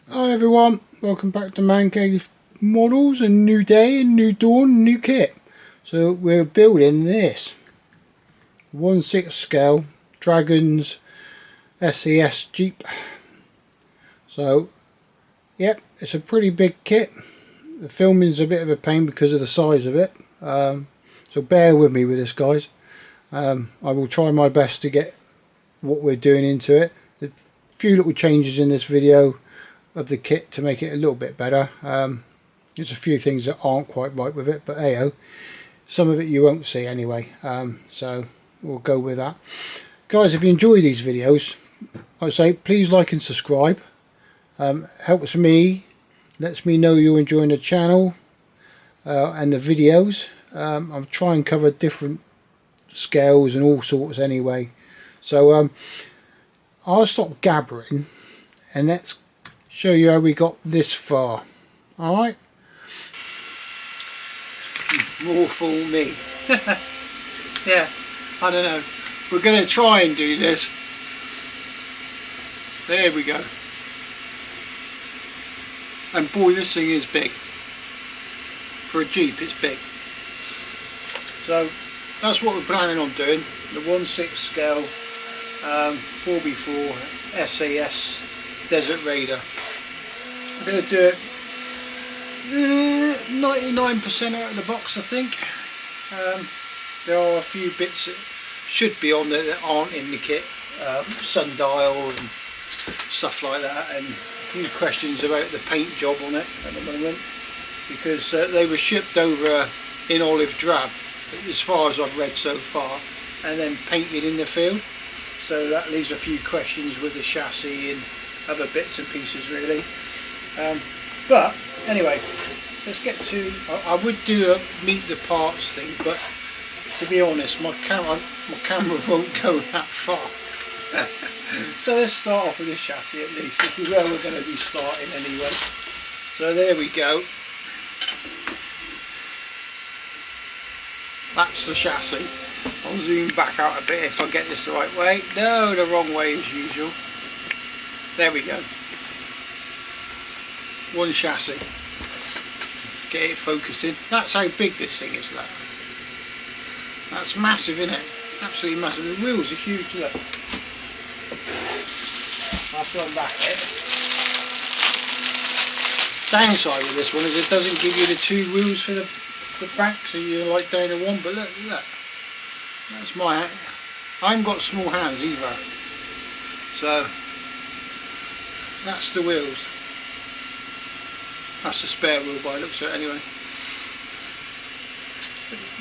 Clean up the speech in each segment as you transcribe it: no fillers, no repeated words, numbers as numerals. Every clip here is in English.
Hi everyone, welcome back to Man Cave Models. A new day, a new dawn, new kit. So we're building this 1/6 scale Dragons SES Jeep. So yep, it's a pretty big kit. The filming's a bit of a pain because of the size of it, so bear with me with this, guys. I will try my best to get what we're doing into it. A few little changes in this video of the kit to make it a little bit better. There's a few things that aren't quite right with it, but hey, some of it you won't see anyway, so we'll go with that. Guys, if you enjoy these videos, I say please like and subscribe. Helps me, lets me know you're enjoying the channel and the videos. I'll try and cover different scales and all sorts anyway, so I'll stop gabbering and let's show you how we got this far. Alright, more fool me. Yeah, I don't know, we're going to try and do this. There we go. And boy, this thing is big. For a Jeep it's big. So that's what we're planning on doing. The 1/6 scale 4x4 SAS Desert Raider. I'm going to do it 99% out of the box, I think. There are a few bits that should be on there that aren't in the kit, sundial and stuff like that, and a few questions about the paint job on it at the moment, because they were shipped over in olive drab as far as I've read so far, and then painted in the field, so that leaves a few questions with the chassis and other bits and pieces really. But anyway, let's get to, I would do a meet the parts thing, but to be honest, my camera won't go that far. So let's start off with the chassis at least, which is where we're going to be starting anyway. So there we go. That's the chassis. I'll zoom back out a bit if I get this the right way. No, the wrong way as usual. There we go. One chassis. Get it focusing. That's how big this thing is, that. That's massive, isn't it? Absolutely massive. The wheels are huge, look. I'll have to unback it. Downside with this one is it doesn't give you the two wheels for the back, so you're like down to one, but look. That's my, I haven't got small hands either. So that's the wheels. That's the spare wheel by the looks of it anyway.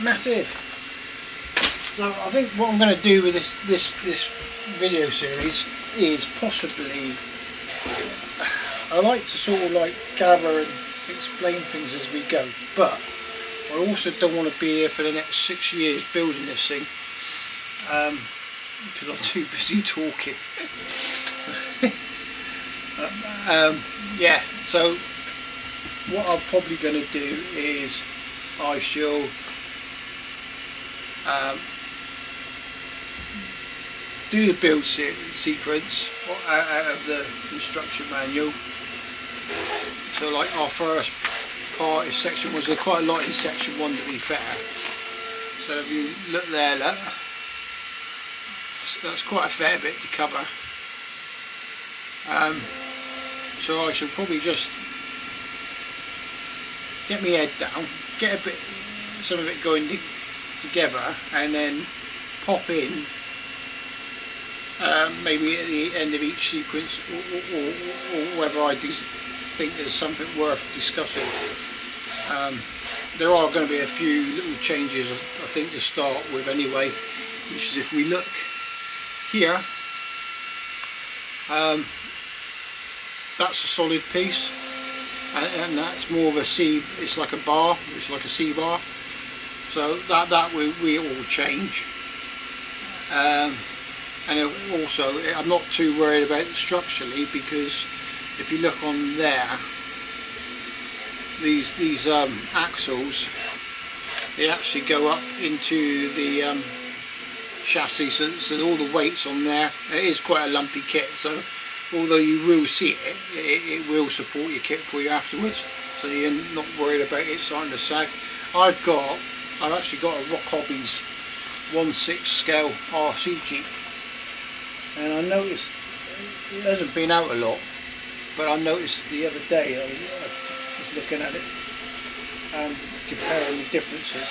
Massive. So I think what I'm going to do with this video series is possibly, I like to sort of like gather and explain things as we go, but I also don't want to be here for the next 6 years building this thing, because I'm too busy talking. Yeah, so what I'm probably going to do is I shall do the build sequence out of the instruction manual. So like our first part is section 1, so there's quite a lot in section 1 to be fair. So if you look there, look, that's quite a fair bit to cover. So I should probably just get my head down, get a bit, some of it going together, and then pop in maybe at the end of each sequence, or whether I think there's something worth discussing. There are going to be a few little changes I think to start with anyway, which is if we look here, that's a solid piece, and that's more of a C, it's like a bar, it's like a C bar, so that we all change. And also I'm not too worried about it structurally, because if you look on there, these axles, they actually go up into the chassis, so all the weight's on there. It is quite a lumpy kit, so although you will see it will support your kit for you afterwards, so you're not worried about it starting to sag. I've actually got a Rock Hobbies 1/6 scale RC Jeep, and I noticed it hasn't been out a lot, but I noticed the other day I was looking at it and comparing the differences,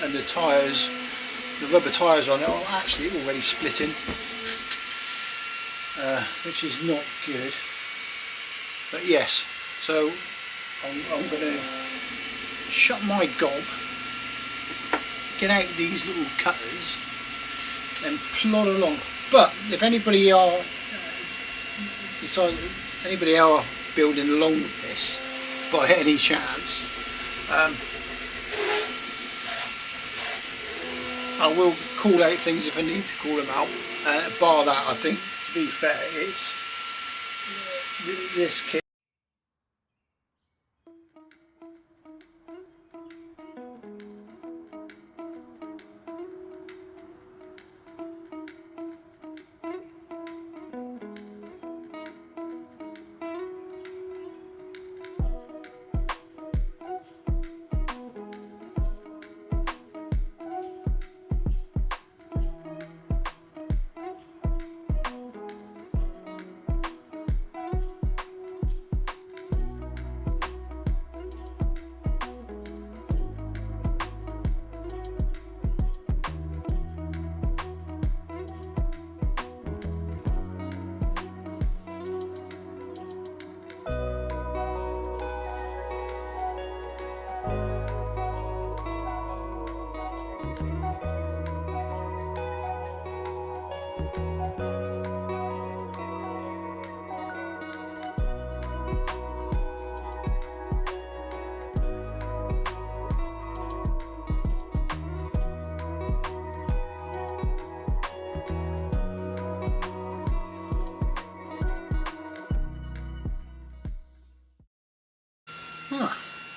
and the tyres, the rubber tyres on it are actually already splitting, which is not good. But yes, so I'm going to shut my gob, get out these little cutters and plod along. But if anybody are building along with this by any chance, I will call out things if I need to call them out. Bar that, I think, to be fair, it's this kit.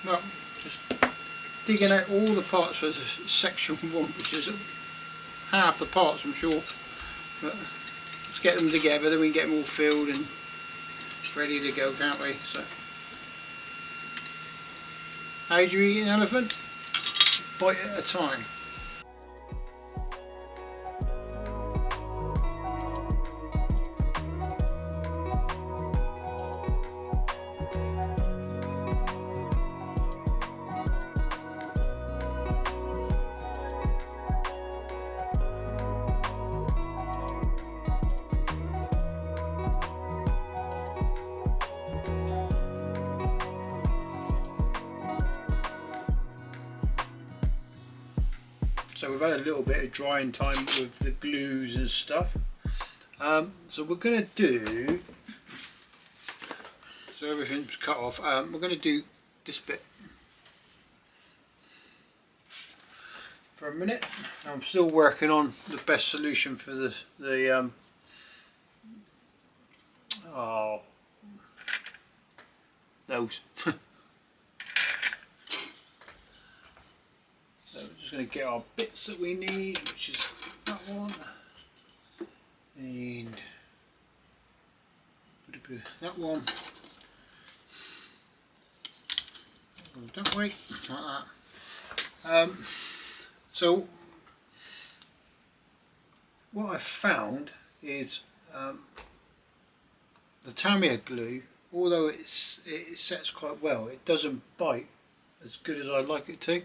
Well, just digging out all the parts for section 1, which is half the parts, I'm sure. But let's get them together, then we can get them all filled and ready to go, can't we? So, how do you eat an elephant? Bite at a time. So we've had a little bit of drying time with the glues and stuff. So we're going to do, so everything's cut off, we're going to do this bit for a minute. I'm still working on the best solution for those. So we're just going to get our bits that we need, which is that one, and that one, that way, like that. So what I've found is the Tamiya glue, although it sets quite well, it doesn't bite as good as I'd like it to.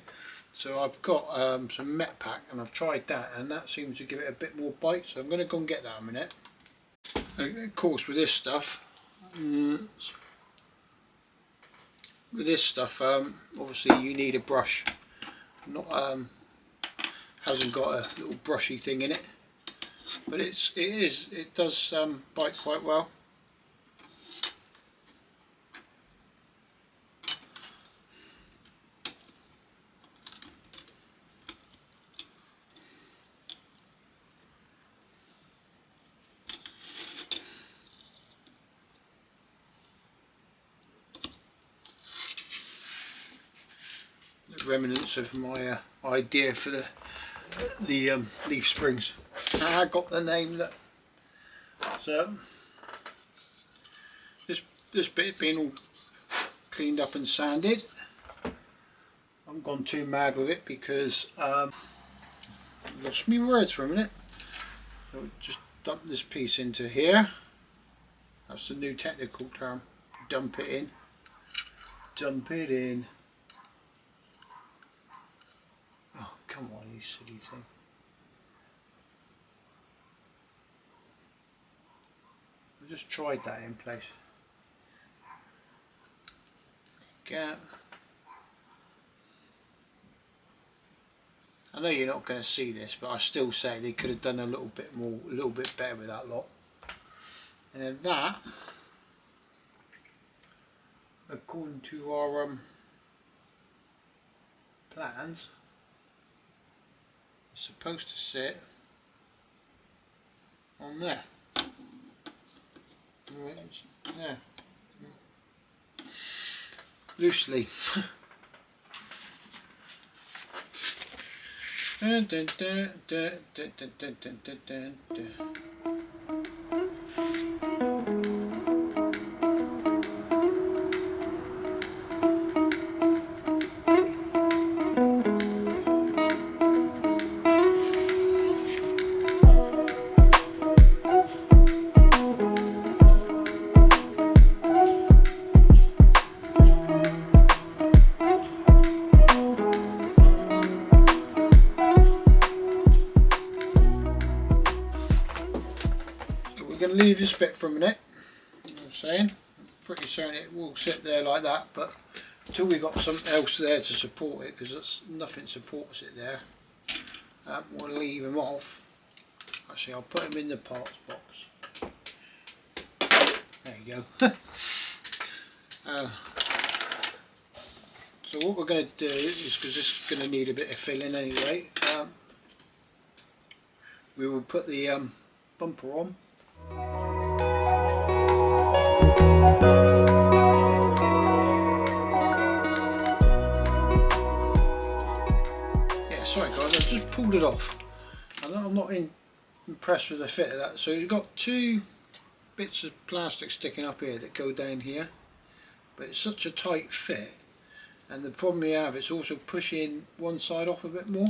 So I've got some Met Pack, and I've tried that, and that seems to give it a bit more bite, so I'm going to go and get that in a minute. And of course with this stuff, obviously you need a brush. Not hasn't got a little brushy thing in it, but it does bite quite well. Remnants of my idea for the leaf springs. I got the name that. So this bit being all cleaned up and sanded. I haven't gone too mad with it because I've lost my words for a minute. So just dump this piece into here. That's the new technical term. Dump it in. Dump it in. Oh, come on, you silly thing. I just tried that in place. There you go. I know you're not going to see this, but I still say they could have done a little bit more, a little bit better with that lot. And then that, according to our plans, is supposed to sit on there. There. Loosely. Dun, dun, dun, dun, dun, dun, dun, dun, dun, dun. We're going to leave this bit for a minute. You know what I'm saying? I'm pretty certain it will sit there like that, but until we've got something else there to support it, because nothing supports it there, we'll leave them off. Actually, I'll put them in the parts box. There you go. So what we're going to do is, because this is going to need a bit of filling anyway, we will put the bumper on. Yeah, sorry guys, I just pulled it off. I'm not impressed with the fit of that. So you've got two bits of plastic sticking up here that go down here, but it's such a tight fit, and the problem you have, it's also pushing one side off a bit more.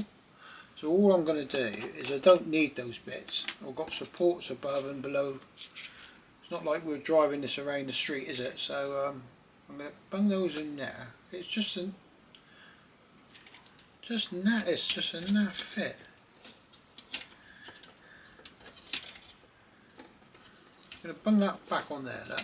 So all I'm going to do is, I don't need those bits. I've got supports above and below. It's not like we're driving this around the street, is it? So I'm going to bung those in there. It's just a it's just a naff fit. I'm going to bung that back on there, look.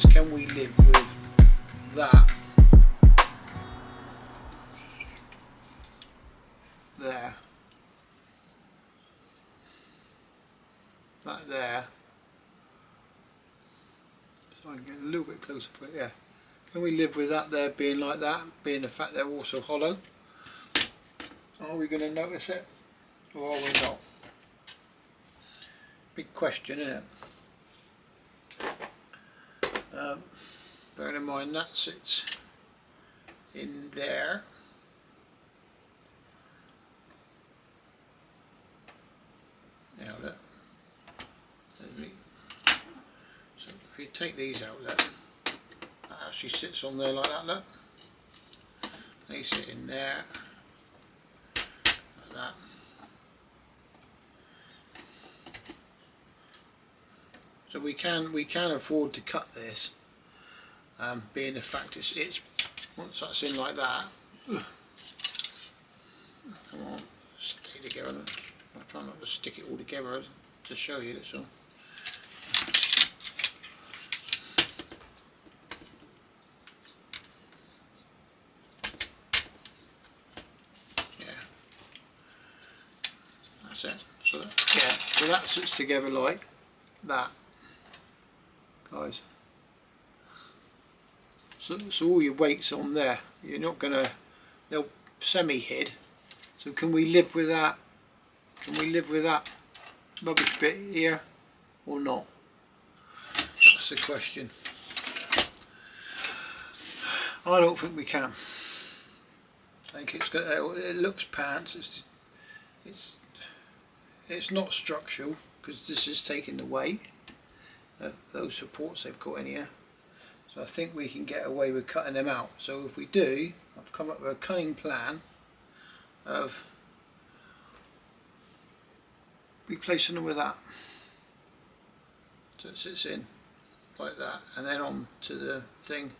Can we live with that there, that there, so I can get a little bit closer for it, yeah. Can we live with that there being like that, being the fact they're also hollow? Are we going to notice it, or are we not? Big question, isn't it? Bearing in mind that sits in there. Now look. So if you take these out, look, that actually sits on there like that, look. They sit in there, like that. So we can afford to cut this, being the fact it's once that's in like that. Come on, stay together. I'll try not to stick it all together to show you, that's all. Yeah, that's it. So that, yeah, so that sits together like that, guys. So all your weight's on there. You're not gonna, they'll semi-hid. So can we live with that? Can we live with that rubbish bit here or not? That's the question. I don't think we can. I think it's got, it looks pants. It's not structural because this is taking the weight of those supports they've got in here. So I think we can get away with cutting them out. So if we do, I've come up with a cunning plan of replacing them with that. So it sits in like that and then on to the thing.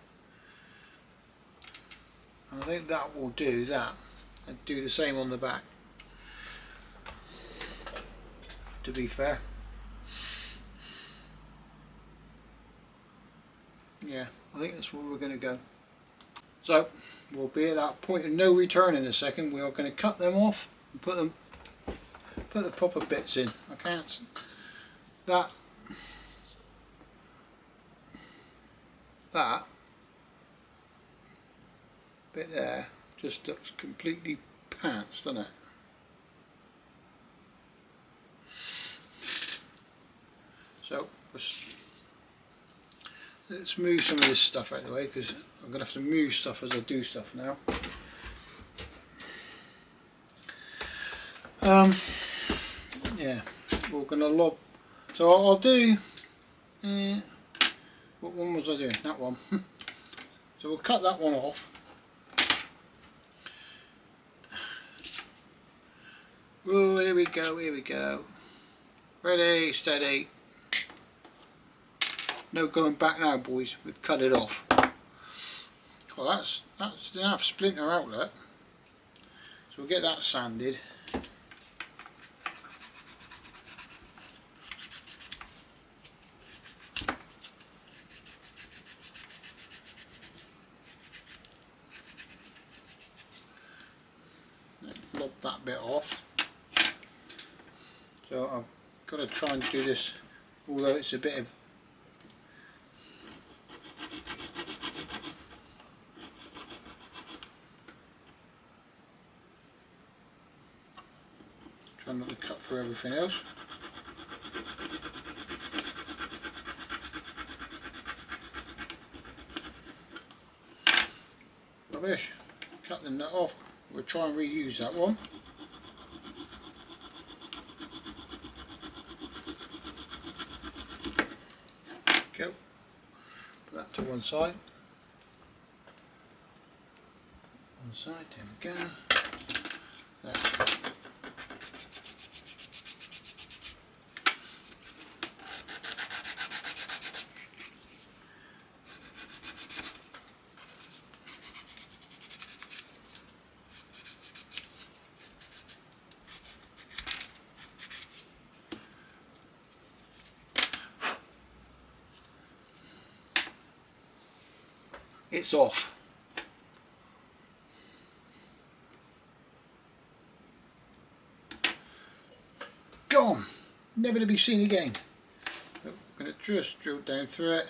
And I think that will do that and do the same on the back, to be fair. Yeah, I think that's where we're going to go. So we'll be at that point of no return in a second. We are going to cut them off and put the proper bits in. I can't, that bit there just looks completely pants, doesn't it? So let's move some of this stuff out of the way because I'm going to have to move stuff as I do stuff now. Yeah, we're going to lob. So I'll do. What one was I doing? That one. So we'll cut that one off. Oh, here we go, here we go. Ready, steady. No going back now, boys. We've cut it off. Well, that's enough splinter outlet. So we'll get that sanded. Lob that bit off. So I've got to try and do this, although it's a bit of trying not to cut through everything else. Rubbish. Cutting that off. We'll try and reuse that one. Go. Put that to one side. One side, there we go. There. It's off. Gone. Never to be seen again. So I'm going to just drill down through it.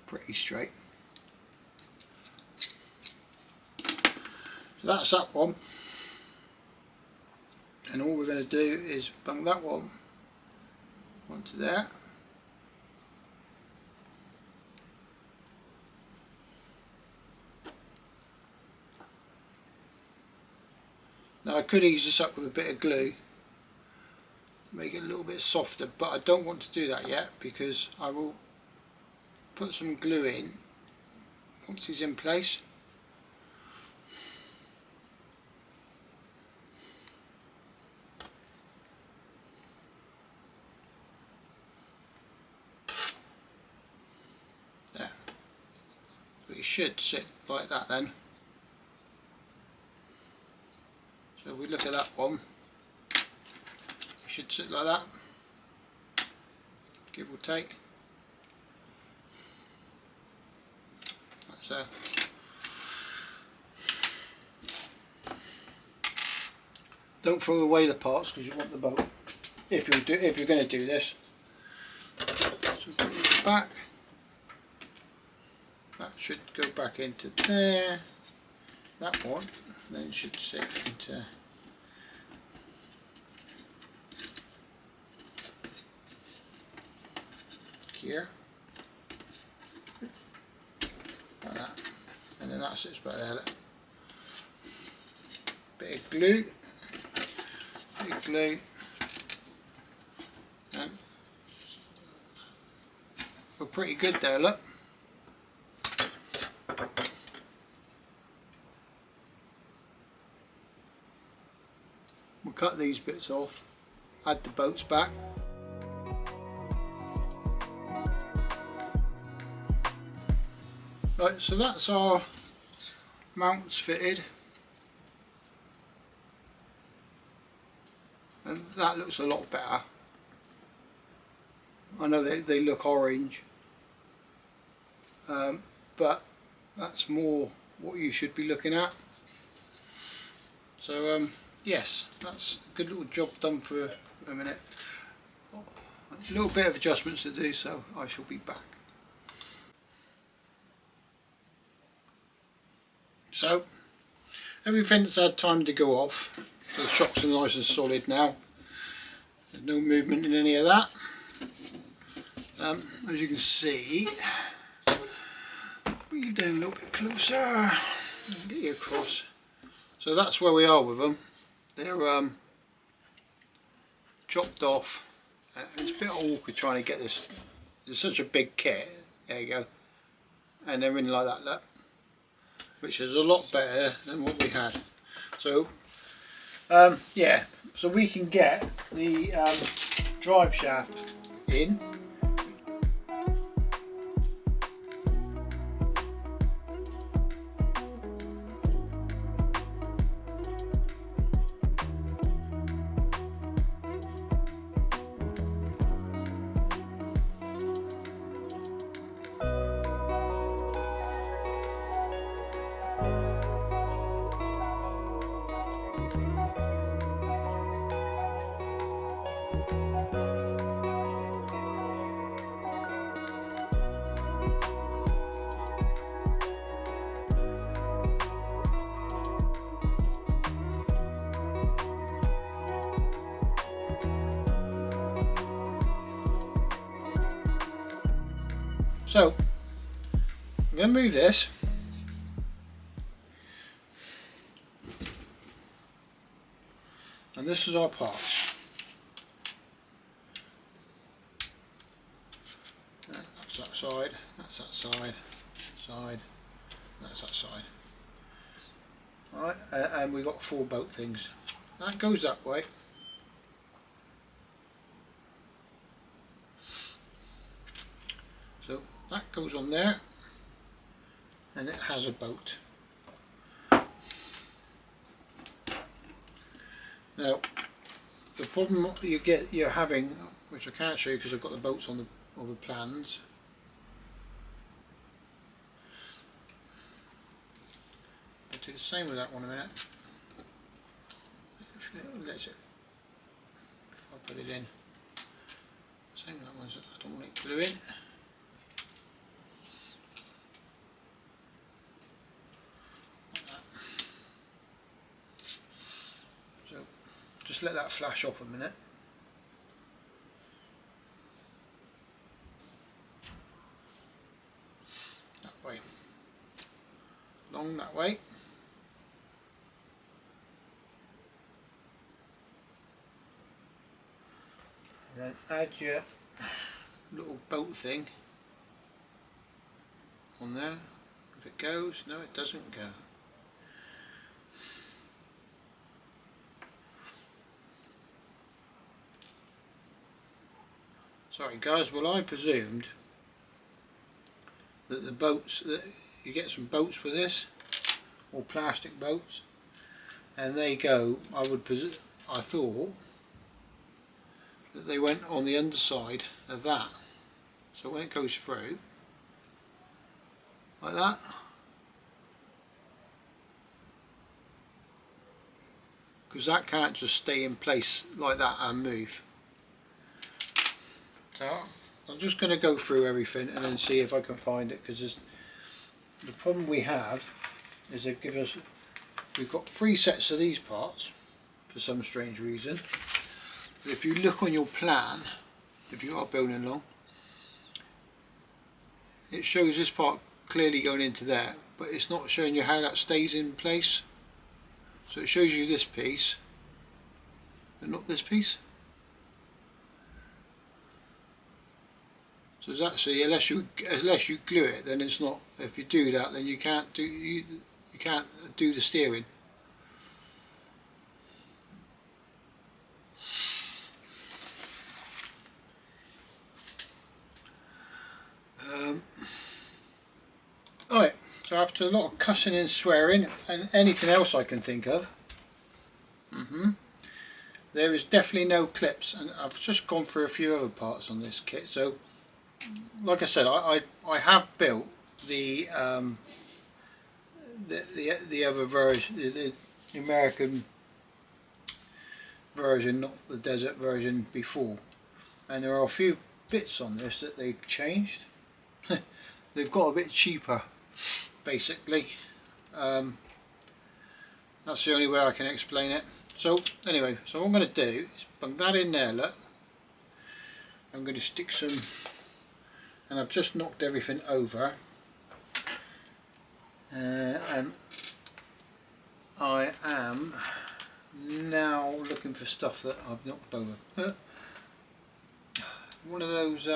pretty straight. So that's that one, and all we're going to do is bung that one onto there. Now I could ease this up with a bit of glue, make it a little bit softer, but I don't want to do that yet because I will put some glue in once he's in place. There. So it should sit like that then. So we look at that one, it should sit like that, give or take. That's there. Don't throw away the parts because you want the boat if you're going to do this. So put it back. That should go back into there. That one then should sit into here, like that, and then that sits back there. Look. Bit of glue, and we're pretty good there. Look. We'll cut these bits off, add the boats back. Right, so that's our mounts fitted, and that looks a lot better. I know they look orange, but that's more what you should be looking at. So yes, that's a good little job done for a minute. A little bit of adjustments to do, so I shall be back. So everything's had time to go off. So the shocks are nice and solid now. There's no movement in any of that. As you can see, bring you down a little bit closer. Get you across. So that's where we are with them. They're chopped off. It's a bit awkward trying to get this. It's such a big kit. There you go. And they're in like that, look. Which is a lot better than what we had. So yeah, so we can get the drive shaft in. So I'm going to move this, and this is our parts. That's that side, that's that side, that's that side. Alright, and we've got 4 boat things. That goes that way. So that goes on there, and it has a boat. Now, the problem you're having, which I can't show you because I've got the boats on the plans. I'll do the same with that one in a minute. If I put it in, same with that one. I don't want it gluing. just let that flash off a minute. That way. Along that way. And then add your little bolt thing on there. If it goes, no it doesn't go. Sorry guys, well I presumed that the boats, that you get some boats with this, or plastic boats, and they go, I thought that they went on the underside of that. So when it goes through, like that, because that can't just stay in place like that and move. So I'm just going to go through everything and then see if I can find it, because the problem we have is they've given us, we've got 3 sets of these parts for some strange reason, but if you look on your plan, if you are building along, it shows this part clearly going into there, but it's not showing you how that stays in place. So it shows you this piece but not this piece. So it's actually, unless you glue it, then it's not. If you do that, then you can't do the steering. Alright, so after a lot of cussing and swearing and anything else I can think of, there is definitely no clips, and I've just gone through a few other parts on this kit. So like I said, I have built the other version, the American version, not the desert version before, and there are a few bits on this that they've changed. They've got a bit cheaper, basically. That's the only way I can explain it. So anyway, so what I'm going to do is bung that in there, look. I'm going to stick some, and I've just knocked everything over, and I am now looking for stuff that I've knocked over. One of those,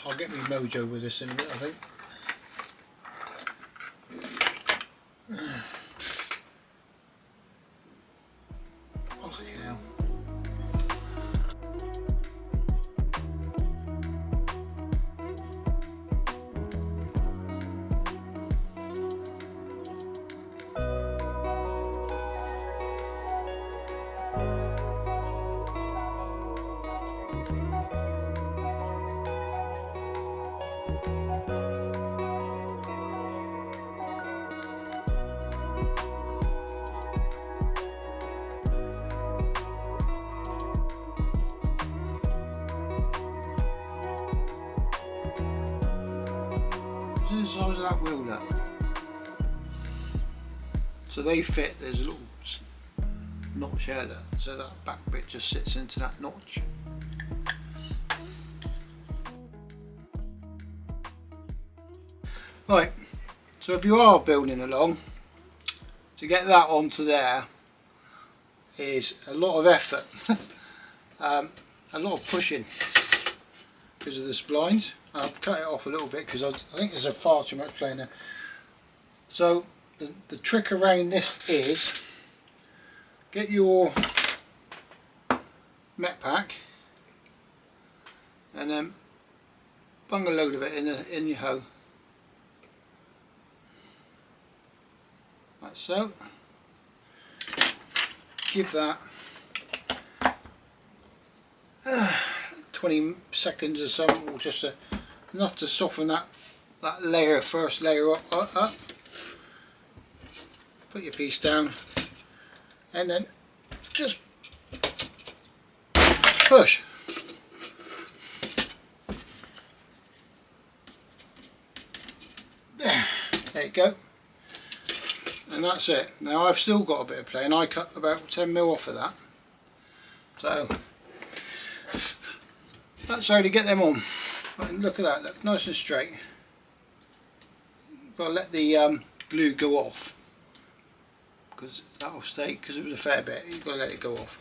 I'll get my mojo with this in a bit, I think. Oh, look at now. The size of that wheel, look. So they fit, there's a little notch here, look. So that back bit just sits into that notch. Right, so if you are building along, to get that onto there is a lot of effort, a lot of pushing because of the splines. I've cut it off a little bit because I think there's a far too much playing there. So the trick around this is get your met pack and then bung a load of it in your hoe, like so. Give that 20 seconds or something, or just enough to soften that layer, first layer up. Put your piece down and then just push. There you go. And and that's it. Now I've still got a bit of play, and I cut about 10mm off of that, so that's how to get them on. And look at that, look nice and straight. You've got to let the glue go off, because that will stay, because it was a fair bit. You've got to let it go off,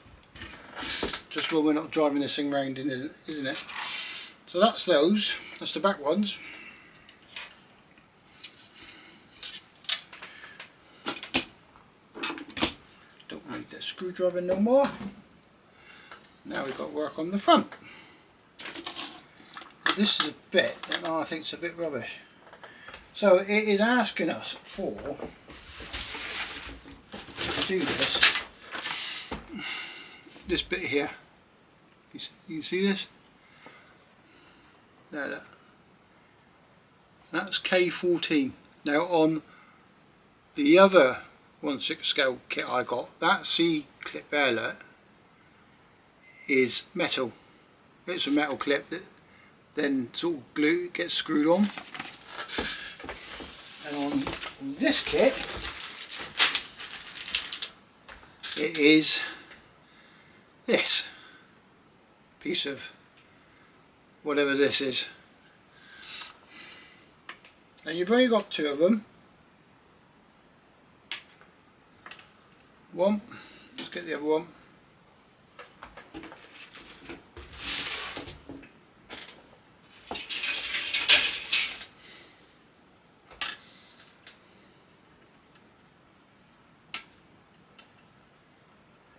just when we're not driving this thing round, isn't it? So that's those, that's the back ones. Don't need the screwdriver no more. Now we've got to work on the front. This is a bit that I think is a bit rubbish. So it is asking us for, to do this bit here. You see this? There. That's K14. Now on the other 1/6 scale kit I got, that C-clip eyelet is metal. It's a metal clip that then sort of glue gets screwed on. And on this kit, it is this piece of whatever this is. Now you've only got two of them. One, let's get the other one.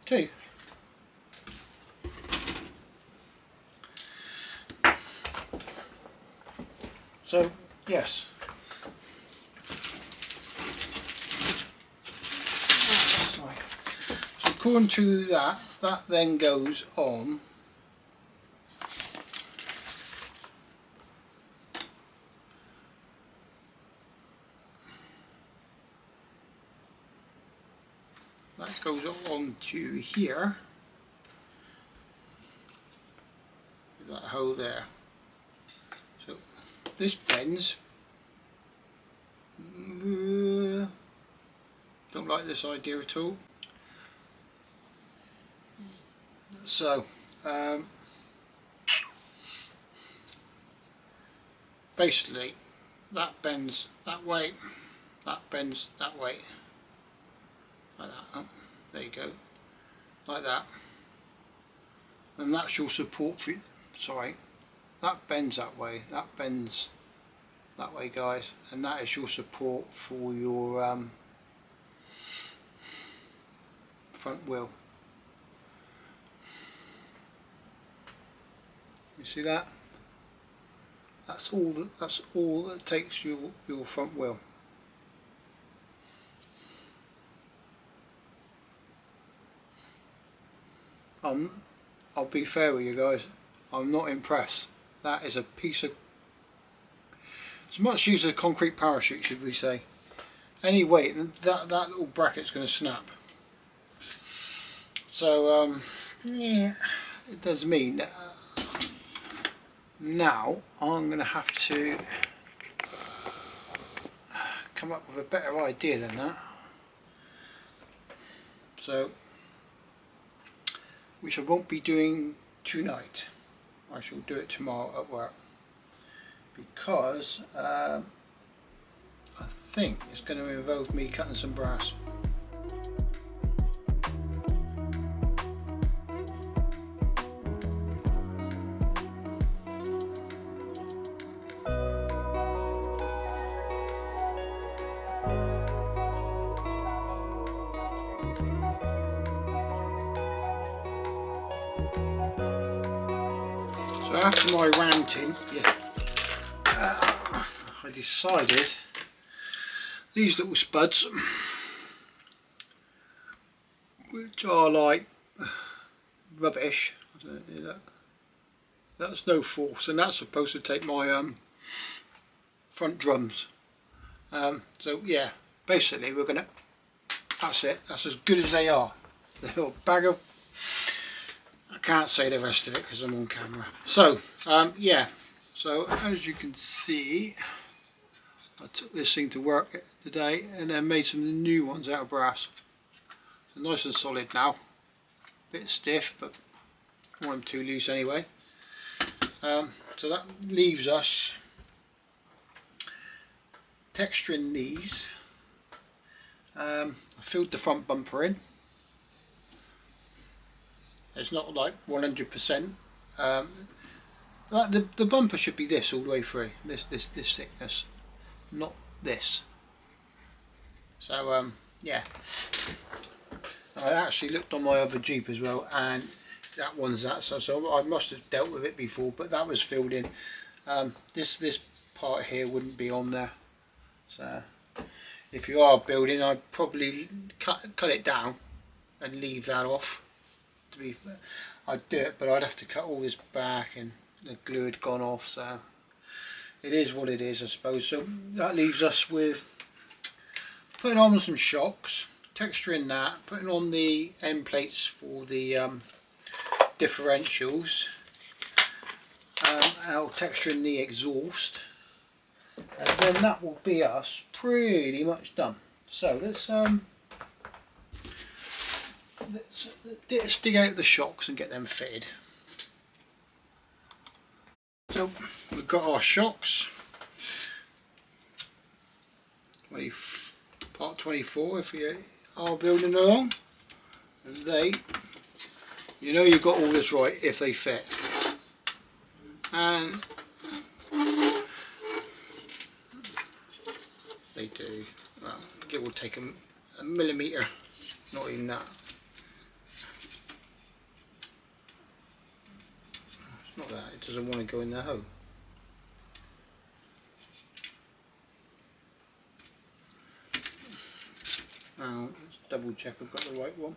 Two. So yes, so according to that then goes on to here, with that hole there. So this bends. Don't like this idea at all. So basically that bends that way, that bends that way, like that. Oh, there you go, like that, and that's your support for, sorry, that bends that way, that bends that way, guys, and that is your support for your front wheel. You see that? That's all that takes your front wheel. I'll be fair with you guys, I'm not impressed. That is a piece of, as much use as a concrete parachute, should we say. Any weight, that little bracket's going to snap. So yeah, it does mean that now I'm going to have to come up with a better idea than that. So, which I won't be doing tonight. I shall do it tomorrow at work, because I think it's going to involve me cutting some brass. So after my ranting, I decided these little spuds, which are like rubbish, I don't know, that's no force, and that's supposed to take my front drums. So yeah, basically we're gonna, that's it, that's as good as they are. The little bag of, I can't say the rest of it because I'm on camera. So yeah, so as you can see, I took this thing to work today and then made some new ones out of brass. So nice and solid now. Bit stiff, but I want them too loose anyway. So that leaves us texturing these. I filled the front bumper in. It's not like 100%. The bumper should be this all the way through. This thickness, not this. So yeah. I actually looked on my other Jeep as well, and that one's that. So I must have dealt with it before, but that was filled in. This part here wouldn't be on there. So if you are building, I'd probably cut it down and leave that off. I'd do it, but I'd have to cut all this back, and the glue had gone off. So it is what it is, I suppose. So that leaves us with putting on some shocks, texturing that, putting on the end plates for the differentials, texturing the exhaust, and then that will be us pretty much done. So let's dig out the shocks and get them fitted. So we've got our shocks, part 24 if you are building along, and you know you've got all this right if they fit, and they do. Well, it will take a millimetre, not even that. Not that, it doesn't want to go in the hole. Now, let's double check I've got the right one.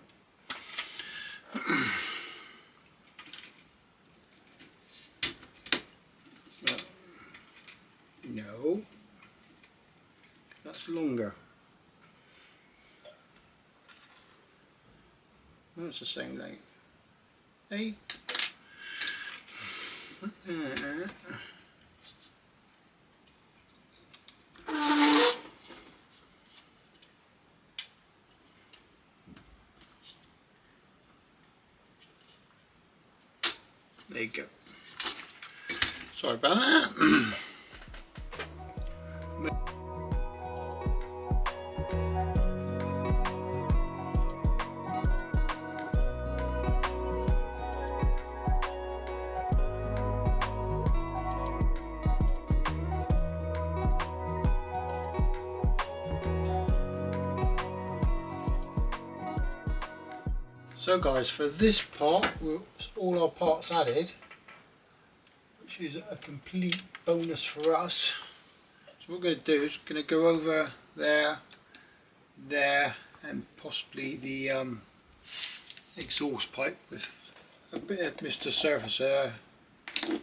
No, that's longer. No, it's the same length. 8. There you go. Sorry about that. So guys, for this part, all our parts added, which is a complete bonus for us. So what we're going to do is going to go over there, and possibly the exhaust pipe with a bit of Mr. Surfacer.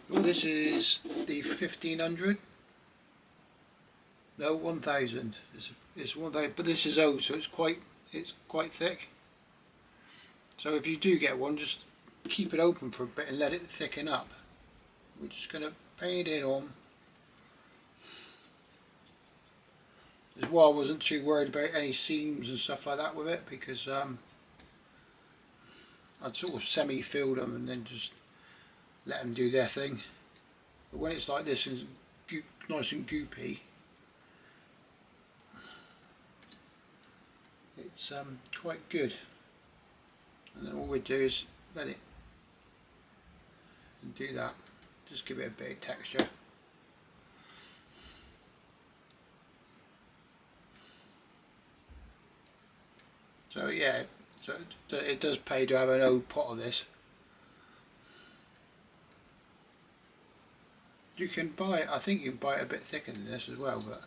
Well, this is the 1500. No, 1000. It's 1000, but this is old, so it's quite thick. So if you do get one, just keep it open for a bit and let it thicken up. We're just going to paint it on. This is why I wasn't too worried about any seams and stuff like that with it, because I'd sort of semi-filled them and then just let them do their thing. But when it's like this and nice and goopy, it's quite good. And then all we do is let it and do that, just give it a bit of texture. So yeah, so it does pay to have an old pot of this. You can buy it, I think you can buy it a bit thicker than this as well, but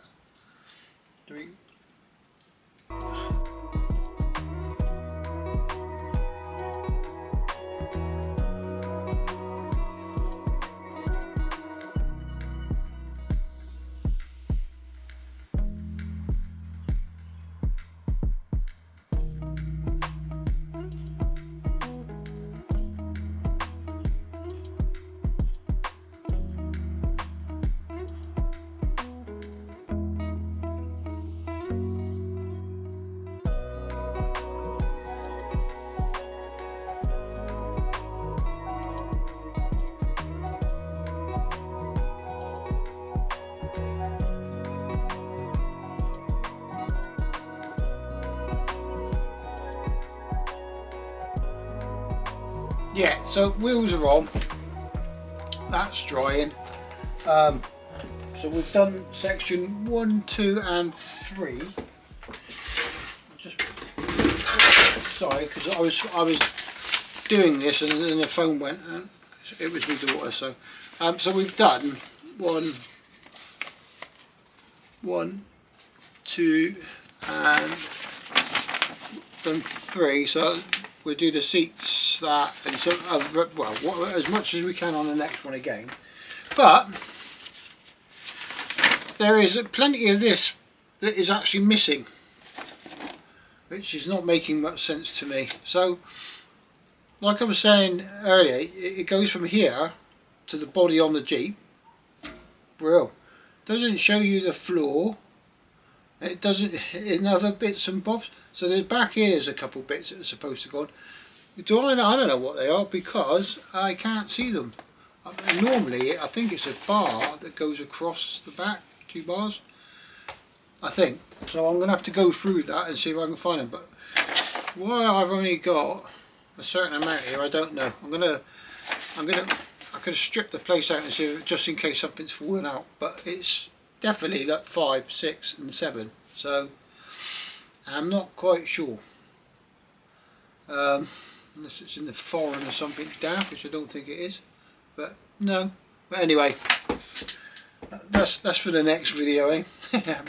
yeah, so wheels are on, that's drying. So we've done section 1, 2 and 3. Just sorry, because I was doing this and then the phone went and it was my daughter. So so we've done 1, 2 and done 3. So we'll do the seats, that, and so well, as much as we can on the next one again. But there is plenty of this that is actually missing, which is not making much sense to me. So like I was saying earlier, it goes from here to the body on the Jeep. Brill. Doesn't show you the floor, and it doesn't in other bits and bobs. So there's back here, there's a couple bits that are supposed to go on. I don't know what they are because I can't see them. Normally I think it's a bar that goes across the back, 2 bars, I think. So I'm going to have to go through that and see if I can find them. But why I've only got a certain amount here, I don't know. I could strip the place out and see if, just in case something's fallen out. But it's definitely like 5, 6 and 7. So I'm not quite sure. Unless it's in the foreign or something daft, which I don't think it is. But no. But anyway, that's for the next video, eh?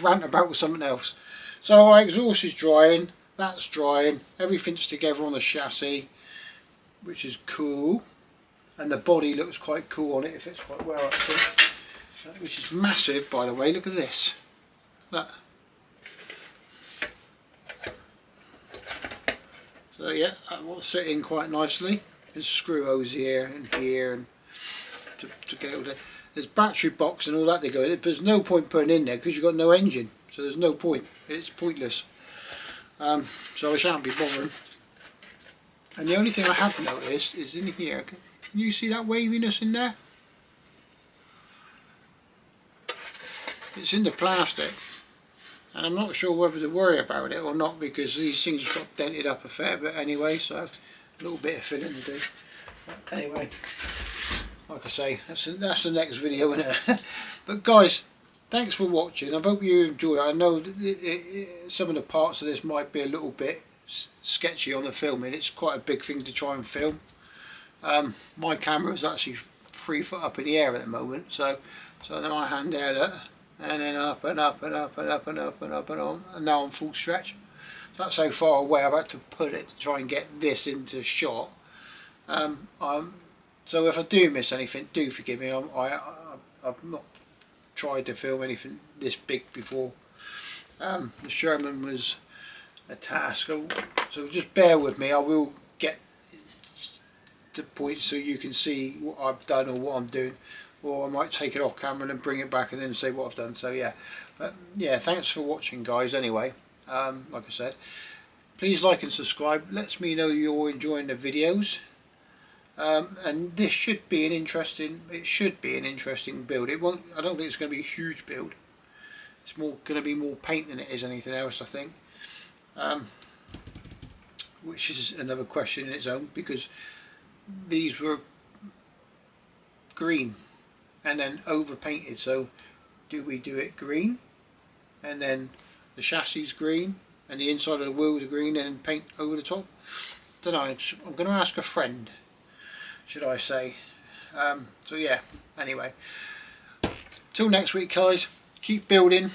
Rant about with something else. So our exhaust is drying, that's drying, everything's together on the chassis, which is cool, and the body looks quite cool on it. It fits quite well actually, which is massive, by the way. Look at this. Look. So yeah, that will sit in quite nicely. There's screw holes here and here, and to get it all there. There's battery box and all that they go in it, but there's no point putting in there because you've got no engine, so there's no point. It's pointless. So I shan't be bothering. And the only thing I have noticed is in here. Can you see that waviness in there? It's in the plastic, and I'm not sure whether to worry about it or not because these things got dented up a fair bit anyway, so I have a little bit of filling to do. But anyway, like I say, that's the next video, isn't it? But guys, thanks for watching. I hope you enjoyed it. I know that some of the parts of this might be a little bit sketchy on the filming. It's quite a big thing to try and film. My camera is actually 3 foot up in the air at the moment, so then I hand out it, and then up and up and up and up and up and up and on, and now I'm full stretch. So that's how far away I've had to put it to try and get this into shot. So if I do miss anything, do forgive me. I've not tried to film anything this big before. The Sherman was a task, so just bear with me. I will get to points so you can see what I've done or what I'm doing, or I might take it off camera and bring it back and then say what I've done. So yeah, but yeah, thanks for watching guys anyway. Like I said, please like and subscribe. Lets me know you're enjoying the videos. And this should be an interesting. It should be an interesting build. It won't. I don't think it's going to be a huge build. It's more going to be more paint than it is anything else, I think. Which is another question in its own, because these were green and then over painted. So do we do it green and then the chassis is green and the inside of the wheels are green and then paint over the top? Don't know. I'm going to ask a friend, should I say. So yeah, anyway, till next week guys, keep building,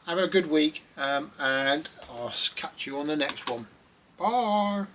have a good week, and I'll catch you on the next one. Bye.